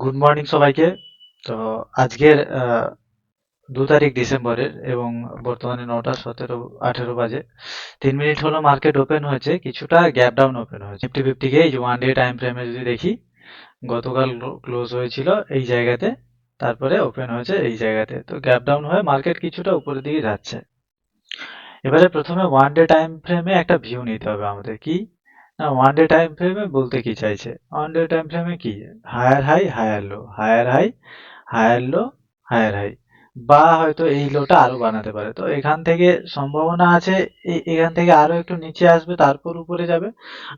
Good morning সবাইকে। তো আজকের 2 তারিখ ডিসেম্বরের এবং বর্তমানে 9:17-18 বাজে। 3 মিনিট হলো মার্কেট ওপেন হয়েছে, কিছুটা গ্যাপ ডাউন ওপেন হয়েছে। নিফটি ফিফটিকে এই যে 1 ডে টাইম ফ্রেমে যদি দেখি, গতকাল ক্লোজ হয়েছিল এই জায়গাতে, তারপরে ওপেন হয়েছে এই জায়গাতে। তো গ্যাপ ডাউন হয়ে মার্কেট কিছুটা উপরের দিকে যাচ্ছে। এবারে প্রথমে 1 ডে টাইম ফ্রেমে একটা ভিউ নিতে হবে আমাদের। কি না, 1 ডে টাইম ফ্রেমে বলতে কি চাইছে? 1 ডে টাইম ফ্রেমে কি, higher high higher low, higher high higher low, higher high, বা হয়তো এই লোটা আরো বানাতে পারে। তো এখান থেকে সম্ভাবনা আছে এখান থেকে আরো একটু নিচে আসবে, তারপর উপরে যাবে,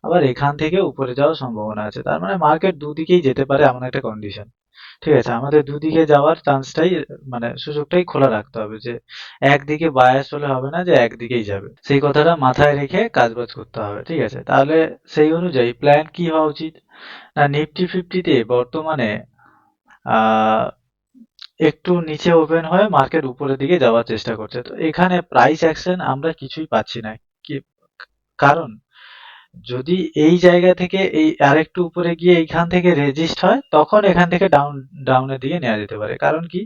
আবার এখান থেকে উপরে যাওয়ার সম্ভাবনা আছে। তার মানে মার্কেট দুদিকেই যেতে পারে এমন একটা কন্ডিশন। ঠিক আছে, আমাদের দুদিকে যাওয়ার চান্সটাই, মানে সুযোগটাই খোলা রাখতে হবে, যে একদিকে বায়াস হলে হবে না যে একদিকেই যাবে। সেই কথাটা মাথায় রেখে কাজবাজ করতে হবে। ঠিক আছে, তাহলে সেই অনুযায়ী প্ল্যান কি হওয়া উচিত? না, নিফটি ফিফটিতে বর্তমানে আহ একটু নিচে ওপেন হয়ে মার্কেট উপরের দিকে যাওয়ার চেষ্টা করছে। তো এখানে প্রাইস অ্যাকশন আমরা কিছুই পাচ্ছি না। কি কারণ? যদি এই জায়গা থেকে এই আরেকটু উপরে গিয়ে এইখান থেকে রেজিস্ট হয়, তখন এখান থেকে ডাউনের দিকে নেওয়া যেতে পারে। কারণ কি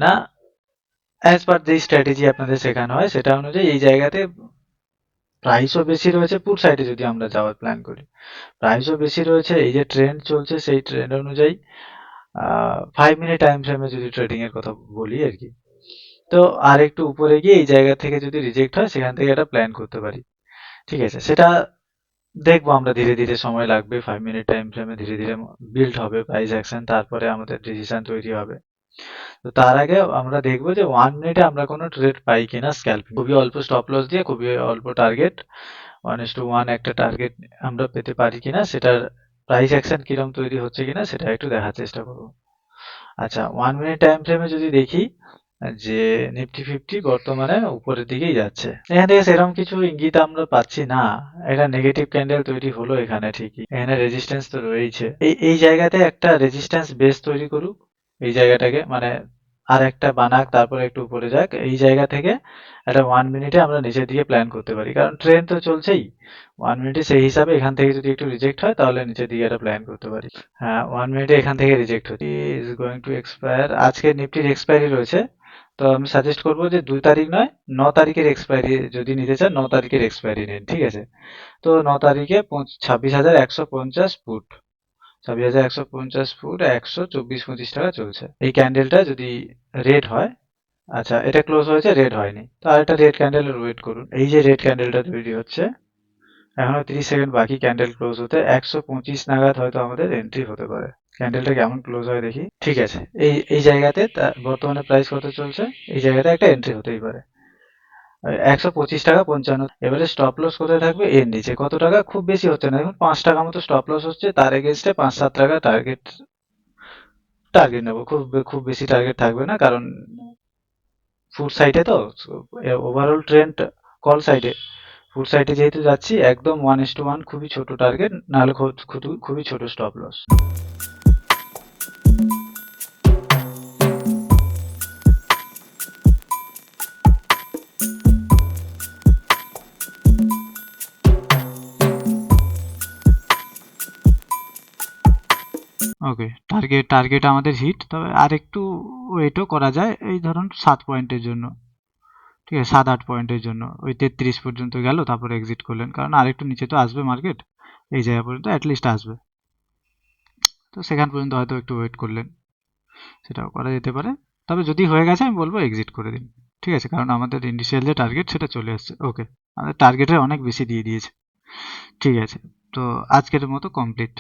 না, অ্যাজ পার যে স্ট্র্যাটেজি আপনাদের শেখানো হয় সেটা অনুযায়ী এই জায়গাতে প্রাইসও বেশি রয়েছে। পুট সাইডে যদি আমরা যাওয়ার প্ল্যান করি, প্রাইসও বেশি রয়েছে। এই যে ট্রেন্ড চলছে সেই ট্রেন্ড অনুযায়ী 5 মিনিট টাইম ফ্রেমে যদি ট্রেডিং এর কথা বলি আর কি, তো আর একটু উপরে গিয়ে এই জায়গা থেকে যদি রিজেক্ট হয়, সেখান থেকে একটা প্ল্যান করতে পারি। ঠিক আছে, সেটা দেখবো আমরা, ধীরে ধীরে সময় লাগবে। 5 মিনিট টাইম ফ্রেমে ধীরে ধীরে বিল্ড হবে প্রাইস অ্যাকশন, তারপরে আমাদের ডিসিশন তৈরি হবে। তো তার আগে আমরা দেখবো যে 1 মিনিটে আমরা কোনো ট্রেড পাই কিনা স্ক্যাল্পিং। খুবই অল্প স্টপ লস দিয়ে, খুবই অল্প টার্গেট, 1:1 একটা টার্গেট আমরা পেতে পারি কিনা, সেটার প্রাইস অ্যাকশন কিরম তৈরি হচ্ছে কিনা সেটা একটু দেখার চেষ্টা করবো। আচ্ছা, 1 মিনিট টাইম ফ্রেমে যদি দেখি যে নিফটি ফিফটি বর্তমানে উপরের দিকেই যাচ্ছে, এখান থেকে সেরকম কিছু ইঙ্গিত আমরা পাচ্ছি না। এটা নেগেটিভ ক্যান্ডেল তৈরি হলো এখানে, ঠিকই এখানে রেজিস্ট্যান্স তো রয়েছে। এই জায়গাতে একটা রেজিস্ট্যান্স বেস তৈরি করুক, এই জায়গাটাকে মানে আর একটা বানাক, তারপরে একটু উপরে যাক। এই জায়গা থেকে একটা 1 মিনিটে আমরা নিচের দিকে প্ল্যান করতে পারি, কারণ ট্রেন তো চলছেই। 1 মিনিটে সেই হিসাবে এখান থেকে যদি একটু রিজেক্ট হয়, তাহলে নিচের দিকে একটা প্ল্যান করতে পারি। হ্যাঁ, 1 মিনিটে এখান থেকে রিজেক্ট হচ্ছে, ইজ গোয়িং টু এক্সপায়ার। আজকে নিফটির এক্সপায়ারি রয়েছে। তো আমি সাজেস্ট করবো যে 2 তারিখ নয়, 9 তারিখের এক্সপায়ারি যদি নিতে চান, 9 তারিখের এক্সপায়ারি নিন। ঠিক আছে, তো 9 তারিখে 26,150 ফুট, 26,150 ফুট 124-25 টাকা চলছে। এই ক্যান্ডেলটা যদি রেড হয়, আচ্ছা এটা ক্লোজ হয়েছে, রেড হয়নি, তো আরেকটা রেড ক্যান্ডেলের ওয়েট করুন। এই যে রেড ক্যান্ডেলটা তৈরি হচ্ছে, এখনো 30 সেকেন্ড বাকি ক্যান্ডেল ক্লোজ হতে। 125 নাগাদ হয়তো আমাদের এন্ট্রি হতে পারে। ক্যান্ডেলটা কেমন ক্লোজ হয় দেখি। ঠিক আছে, এই জায়গাতে বর্তমানে প্রাইস কত চলছে, এই জায়গাতে একটা এন্ট্রি হতেই পারে। 125 টাকা 55। এবারে স্টপ লস কোথায় থাকবে? এর নিচে। কত টাকা? খুব বেশি হচ্ছে না, দেখুন 5 টাকা মতো স্টপ লস হচ্ছে। তার এগেনস্টে 5-7 টাকা টার্গেট টার্গেট নেবো। খুব খুব বেশি টার্গেট থাকবে না, কারণ ফুড সাইডে তো, ওভারঅল ট্রেন্ড কল সাইডে, ফুড সাইডে যেহেতু যাচ্ছি, একদম 1:1 খুবই ছোট টার্গেট, নাহলে খুবই ছোট স্টপ লস। ওকে, টার্গেট আমাদের হিট, তবে আর একটু ওয়েটও করা যায়। এই ধরুন 7 পয়েন্টের জন্য, ঠিক আছে, 7-8 পয়েন্টের জন্য, ওই 33 পর্যন্ত গেল, তারপরে এক্সিট করলেন, কারণ আরেকটু নিচে তো আসবে মার্কেট, এই জায়গা পর্যন্ত অ্যাটলিস্ট আসবে। তো সেখান পর্যন্ত হয়তো একটু ওয়েট করলেন, সেটাও করা যেতে পারে। তবে যদি হয়ে গেছে আমি বলবো এক্সিট করে দিন। ঠিক আছে, কারণ আমাদের ইনিশিয়াল যে টার্গেট সেটা চলে আসছে। ওকে, আমাদের টার্গেটের অনেক বেশি দিয়ে দিয়েছে। ঠিক আছে, তো আজকের মতো কমপ্লিট।